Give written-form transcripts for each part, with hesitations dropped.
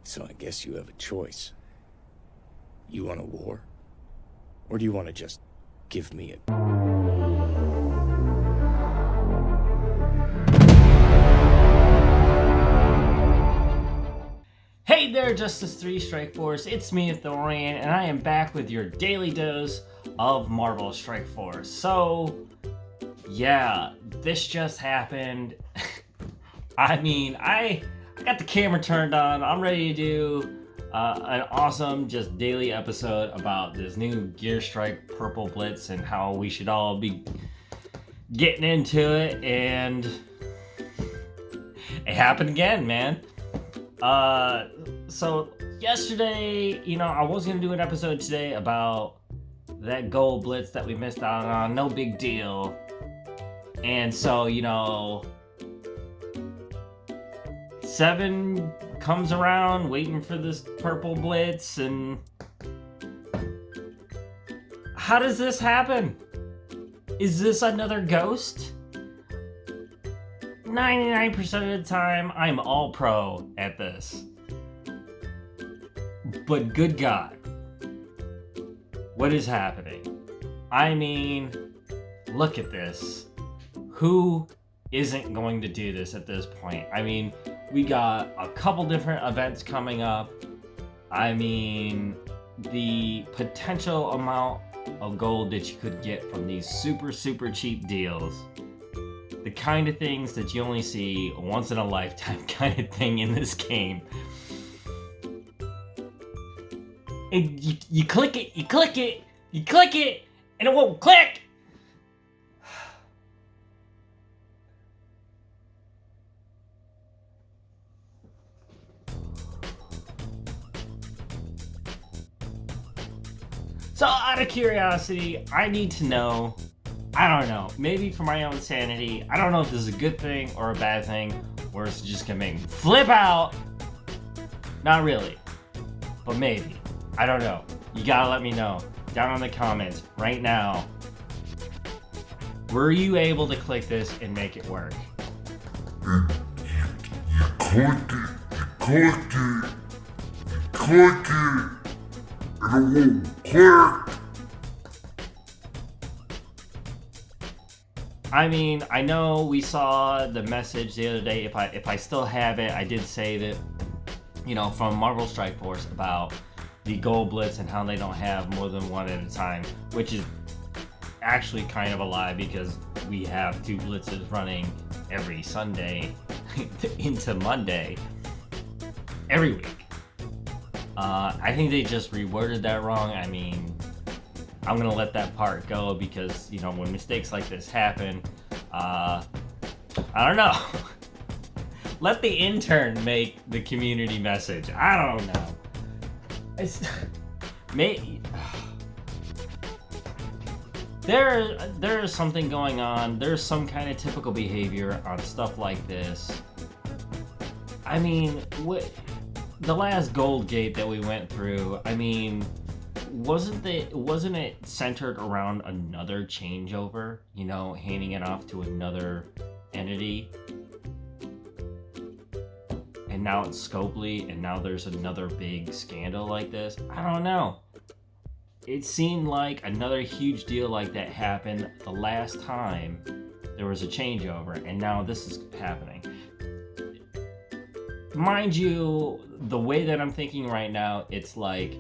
So I guess you have a choice. You want a war? Or do you want to just give me a... Hey there, Justice 3 Strike Force, it's me, Authorian, and I am back with your daily dose of Marvel Strike Force. So, yeah, this just happened. I got the camera turned on. I'm ready to do an awesome, just daily episode about this new Gear Strike Purple Blitz and how we should all be getting into it, and it happened again, man. So yesterday, I was gonna do an episode today about that gold blitz that we missed out on. No big deal. And so, 7 comes around waiting for this purple blitz, and how does this happen? Is this another ghost? 99% of the time, I'm all pro at this. But good God, what is happening? I mean, look at this. Who isn't going to do this at this point? I mean, we got a couple different events coming up. I mean, the potential amount of gold that you could get from these super, super cheap deals. The kind of things that you only see once in a lifetime kind of thing in this game. And you click it, and it won't click! So out of curiosity, I need to know, I don't know, maybe for my own sanity, I don't know if this is a good thing or a bad thing, or it's just gonna make me flip out. Not really, but maybe. I don't know. You gotta let me know down in the comments right now. Were you able to click this and make it work? You clicked it, and it won't click. I mean, I know we saw the message the other day. If I still have it, I did say that, from Marvel Strike Force about the gold blitz and how they don't have more than one at a time, which is actually kind of a lie because we have 2 blitzes running every Sunday into Monday every week. I think they just reworded that wrong. I mean, I'm gonna let that part go because, when mistakes like this happen, I don't know. Let the intern make the community message. I don't know. There is something going on. There's some kind of typical behavior on stuff like this. I mean, the last gold gate that we went through, I mean, wasn't it centered around another changeover? Handing it off to another entity? And now it's Scopely, and now there's another big scandal like this? I don't know. It seemed like another huge deal like that happened the last time there was a changeover, and now this is happening. Mind you, the way that I'm thinking right now, it's like,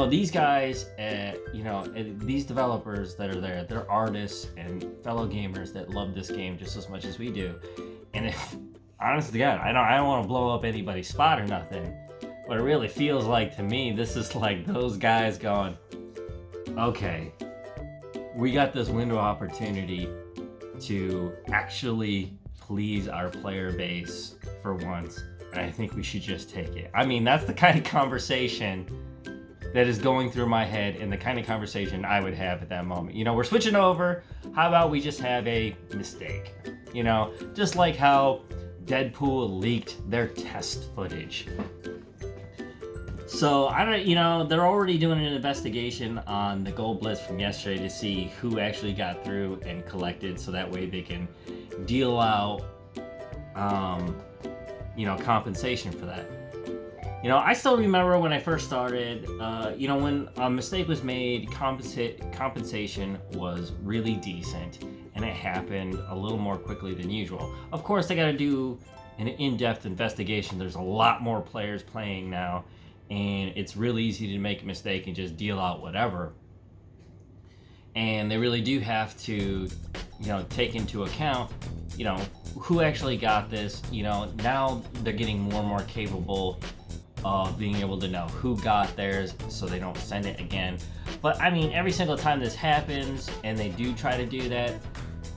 these guys, these developers that are there, they're artists and fellow gamers that love this game just as much as we do. And if, honest to God, I don't want to blow up anybody's spot or nothing, but it really feels like to me, this is like those guys going, okay, we got this window of opportunity to actually please our player base for once, and I think we should just take it. I mean, that's the kind of conversation that is going through my head and the kind of conversation I would have at that moment. We're switching over. How about we just have a mistake? Just like how Deadpool leaked their test footage. So, I don't, they're already doing an investigation on the gold blitz from yesterday to see who actually got through and collected, so that way they can deal out, compensation for that. You know, I still remember when I first started, you know, when a mistake was made, compensation was really decent, and it happened a little more quickly than usual. Of course, they got to do an in-depth investigation. There's a lot more players playing now, and it's really easy to make a mistake and just deal out whatever. And they really do have to, you know, take into account, you know, who actually got this. You know, now they're getting more and more capable of being able to know who got theirs so they don't send it again. But I mean, every single time this happens and they do try to do that,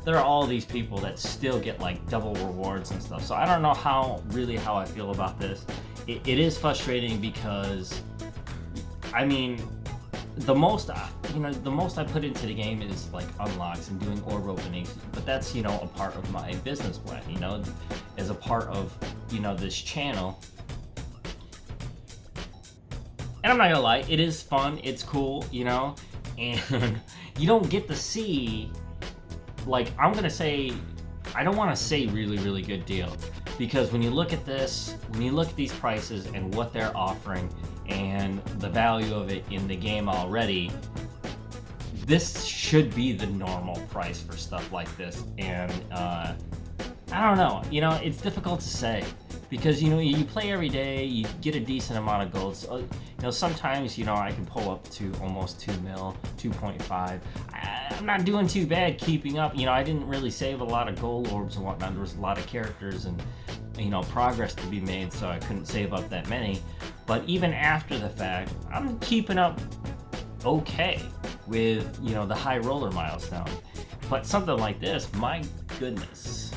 there are all these people that still get like double rewards and stuff. So I don't know how I feel about this. It is frustrating because, I mean, the most I put into the game is like unlocks and doing orb openings, but that's, you know, a part of my business plan, you know, as a part of, you know, this channel. And I'm not gonna lie, it is fun, it's cool, you know, and you don't get to see, like, I'm gonna say, I don't want to say really, really good deal, because when you look at this, when you look at these prices and what they're offering and the value of it in the game already, this should be the normal price for stuff like this. And I don't know, you know, it's difficult to say, because, you know, you play every day, you get a decent amount of gold. So, you know, sometimes, you know, I can pull up to almost 2 mil, 2.5. I'm not doing too bad keeping up. You know, I didn't really save a lot of gold orbs and whatnot. There was a lot of characters and, you know, progress to be made, so I couldn't save up that many. But even after the fact, I'm keeping up okay with, you know, the high roller milestone. But something like this, my goodness.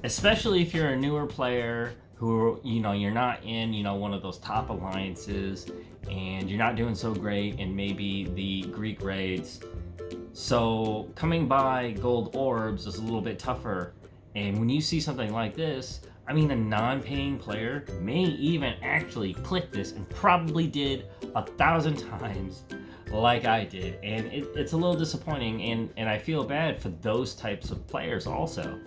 Especially if you're a newer player who, you know, you're not in, you know, one of those top alliances and you're not doing so great in maybe the Greek raids. So coming by gold orbs is a little bit tougher. And when you see something like this, I mean, a non-paying player may even actually click this and probably did 1,000 times like I did. And it's a little disappointing, and I feel bad for those types of players also.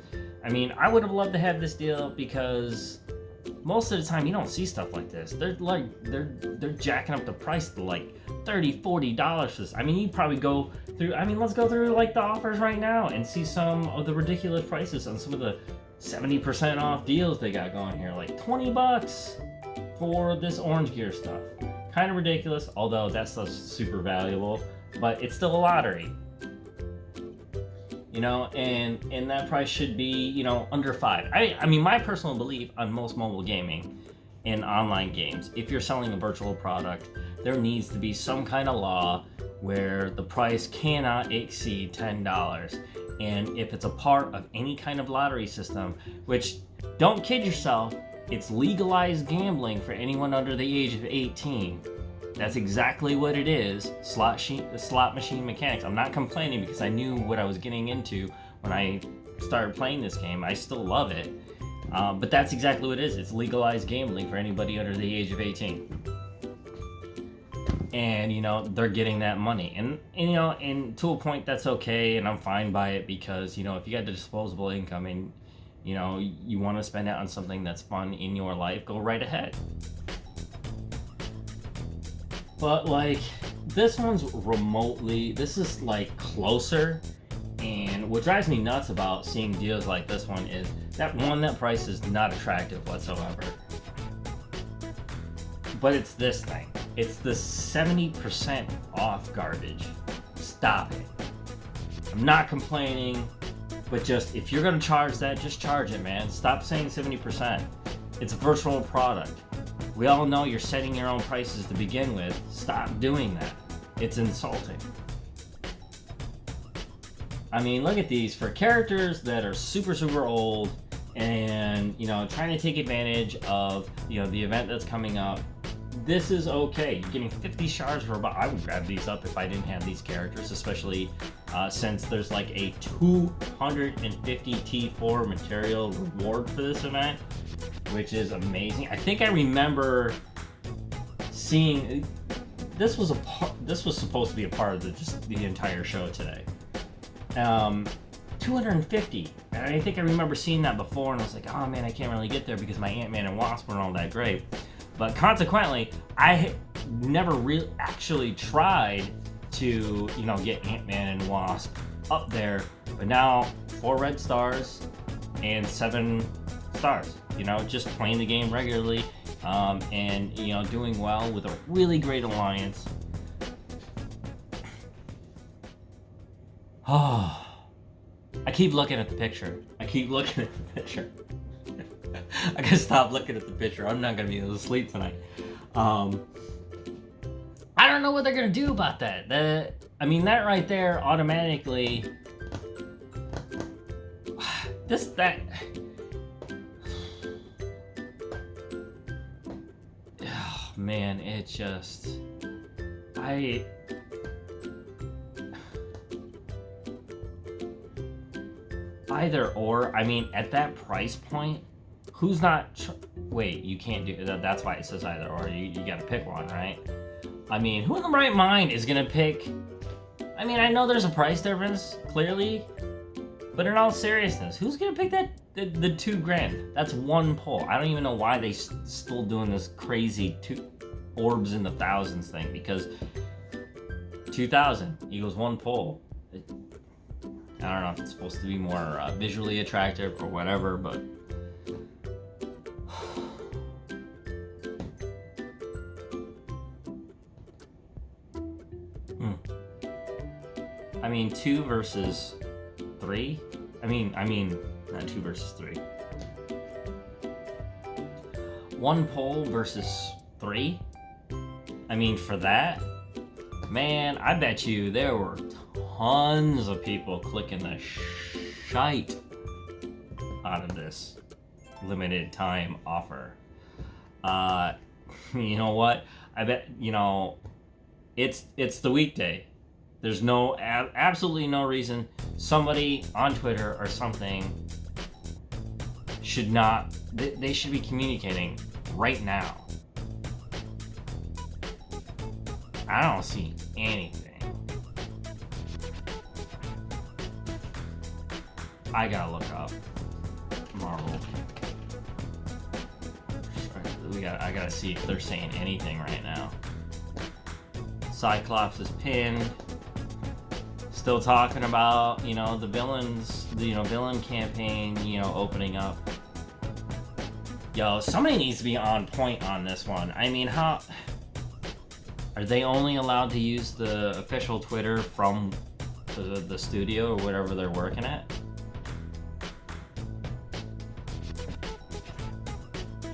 I mean, I would have loved to have this deal, because most of the time you don't see stuff like this. They're jacking up the price to like $30-$40 for this. I mean, you probably go through, I mean, let's go through like the offers right now and see some of the ridiculous prices on some of the 70% off deals they got going here. Like $20 for this orange gear stuff. Kind of ridiculous, although that stuff's super valuable, but it's still a lottery. You know, and that price should be, you know, under $5. I mean, my personal belief on most mobile gaming and online games, if you're selling a virtual product, there needs to be some kind of law where the price cannot exceed $10. And if it's a part of any kind of lottery system, which, don't kid yourself, it's legalized gambling for anyone under the age of 18. That's exactly what it is, slot machine mechanics. I'm not complaining, because I knew what I was getting into when I started playing this game. I still love it, but that's exactly what it is. It's legalized gambling for anybody under the age of 18. And, you know, they're getting that money. And you know, and to a point, that's okay, and I'm fine by it, because, you know, if you got the disposable income and, you know, you want to spend it on something that's fun in your life, go right ahead. But like, this one's remotely, this is like closer, and what drives me nuts about seeing deals like this one is that that price is not attractive whatsoever. But it's this thing. It's the 70% off garbage. Stop it. I'm not complaining, but just, if you're gonna charge that, just charge it, man. Stop saying 70%. It's a virtual product. We all know you're setting your own prices to begin with. Stop doing that. It's insulting. I mean, look at these. For characters that are super, super old and, you know, trying to take advantage of, you know, the event that's coming up, this is okay. You're getting 50 shards for about, I would grab these up if I didn't have these characters, especially since there's like a 250 T4 material reward for this event, which is amazing. I think I remember seeing this was supposed to be a part of the entire show today. 250, and I think I remember seeing that before, and I was like, oh man, I can't really get there because my Ant-Man and Wasp weren't all that great. But consequently, I never really actually tried to, you know, get Ant-Man and Wasp up there. But now 4 red stars and 7 stars, you know, just playing the game regularly, and, you know, doing well with a really great alliance. Oh, I keep looking at the picture. I gotta stop looking at the picture. I'm not gonna be able to sleep tonight. I don't know what they're gonna do about that. I mean, that right there automatically. Oh, man, it just. Either or. I mean, at that price point, who's not? Wait, you can't do that. That's why it says either or. You gotta pick one, right? I mean, who in the right mind is gonna pick? I mean, I know there's a price difference, clearly, but in all seriousness, who's gonna pick that? The $2,000. That's one pull. I don't even know why they still doing this crazy 2 orbs in the thousands thing, because 2,000 equals one pull. I don't know if it's supposed to be more visually attractive or whatever, but I mean, 2 versus 3. I mean, not 2 versus 3. 1 poll versus 3. I mean, for that, man, I bet you there were tons of people clicking the shite out of this limited time offer. You know what? I bet, you know, it's the weekday. There's absolutely no reason somebody on Twitter or something should not, they should be communicating right now. I don't see anything. I gotta look up Marvel. I gotta see if they're saying anything right now. Cyclops is pinned. Still talking about, you know, the villains, villain campaign, opening up. Yo, somebody needs to be on point on this one. I mean, how are they only allowed to use the official Twitter from the studio or whatever they're working at?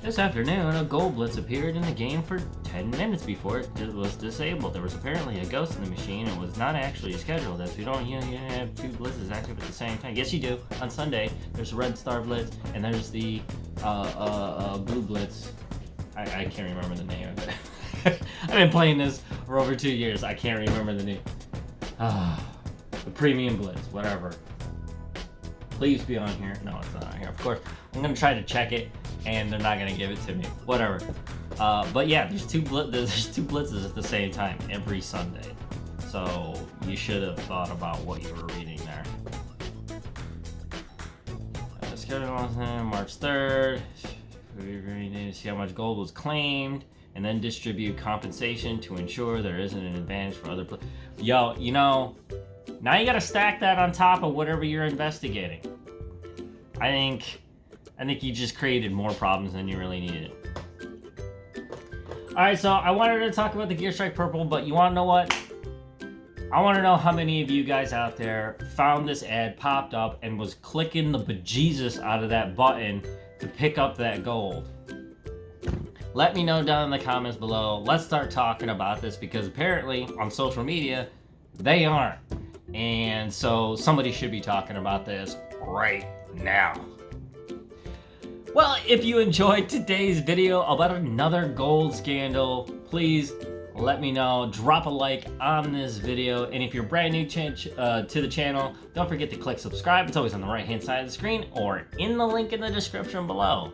This afternoon, a Gold Blitz appeared in the game for 10 minutes before it was disabled. There was apparently a ghost in the machine and was not actually scheduled, as we don't have 2 blitzes active at the same time. Yes, you do. On Sunday, there's a Red Star Blitz and there's the Blue Blitz. I can't remember the name of it. I've been playing this for over 2 years. I can't remember the name. The Premium Blitz, whatever. Please be on here. No, it's not on here. Of course, I'm gonna try to check it, and they're not gonna give it to me. Whatever. But yeah, there's two blitzes at the same time every Sunday. So you should have thought about what you were reading there. Schedule on March 3rd. We need to see how much gold was claimed, and then distribute compensation to ensure there isn't an advantage for other players. Yo, now you gotta stack that on top of whatever you're investigating. I think you just created more problems than you really needed. Alright, so I wanted to talk about the Gear Strike Purple, but you wanna know what? I wanna know how many of you guys out there found this ad, popped up, and was clicking the bejesus out of that button to pick up that gold. Let me know down in the comments below. Let's start talking about this, because apparently on social media, they aren't. And so somebody should be talking about this right now. Well, if you enjoyed today's video about another gold scandal, please let me know. Drop a like on this video. And if you're brand new to the channel, don't forget to click subscribe. It's always on the right hand side of the screen or in the link in the description below.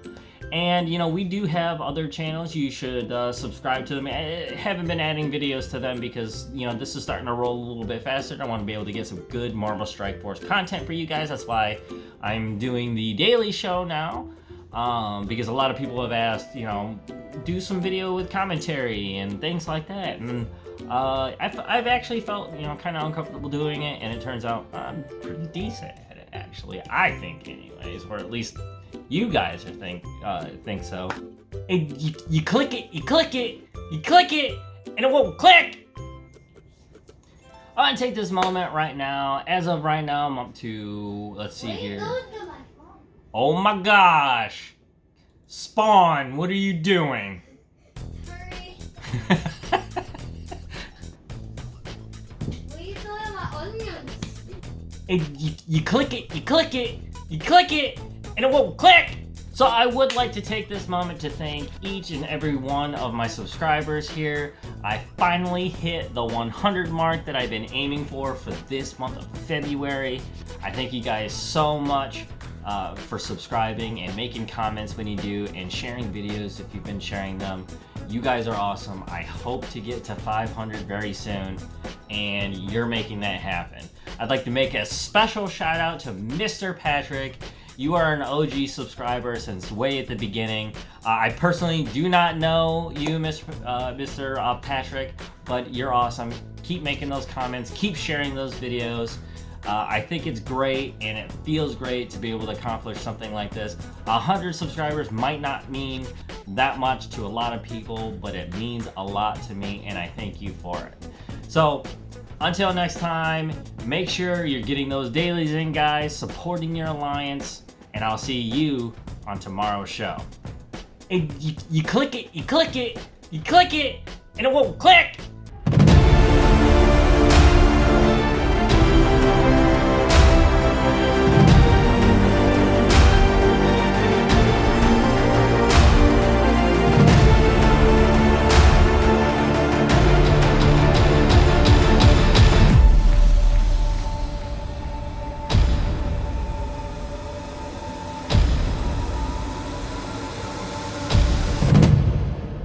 And, we do have other channels. You should subscribe to them. I haven't been adding videos to them because, this is starting to roll a little bit faster. I want to be able to get some good Marvel Strike Force content for you guys. That's why I'm doing the daily show now. Because a lot of people have asked, do some video with commentary and things like that. And I've actually felt, you know, kind of uncomfortable doing it, and it turns out I'm pretty decent at it, actually. I think, anyways, or at least you guys think so. And you click it, you click it, you click it, and it won't click. I want to take this moment right now. As of right now, I'm up to, let's see here. Oh my gosh! Spawn, what are you doing? Hurry. What are you doing about onions? And you click it, you click it, you click it, and it won't click! So I would like to take this moment to thank each and every one of my subscribers here. I finally hit the 100 mark that I've been aiming for this month of February. I thank you guys so much for subscribing and making comments when you do, and sharing videos if you've been sharing them. You guys are awesome. I hope to get to 500 very soon, and you're making that happen. I'd like to make a special shout out to Mr. Patrick. You are an OG subscriber since way at the beginning. I personally do not know you, Mr. Patrick, but you're awesome. Keep making those comments, keep sharing those videos. I think it's great, and it feels great to be able to accomplish something like this. 100 subscribers might not mean that much to a lot of people, but it means a lot to me, and I thank you for it. So, until next time, make sure you're getting those dailies in, guys, supporting your alliance, and I'll see you on tomorrow's show. And you click it, you click it, you click it, and it won't click!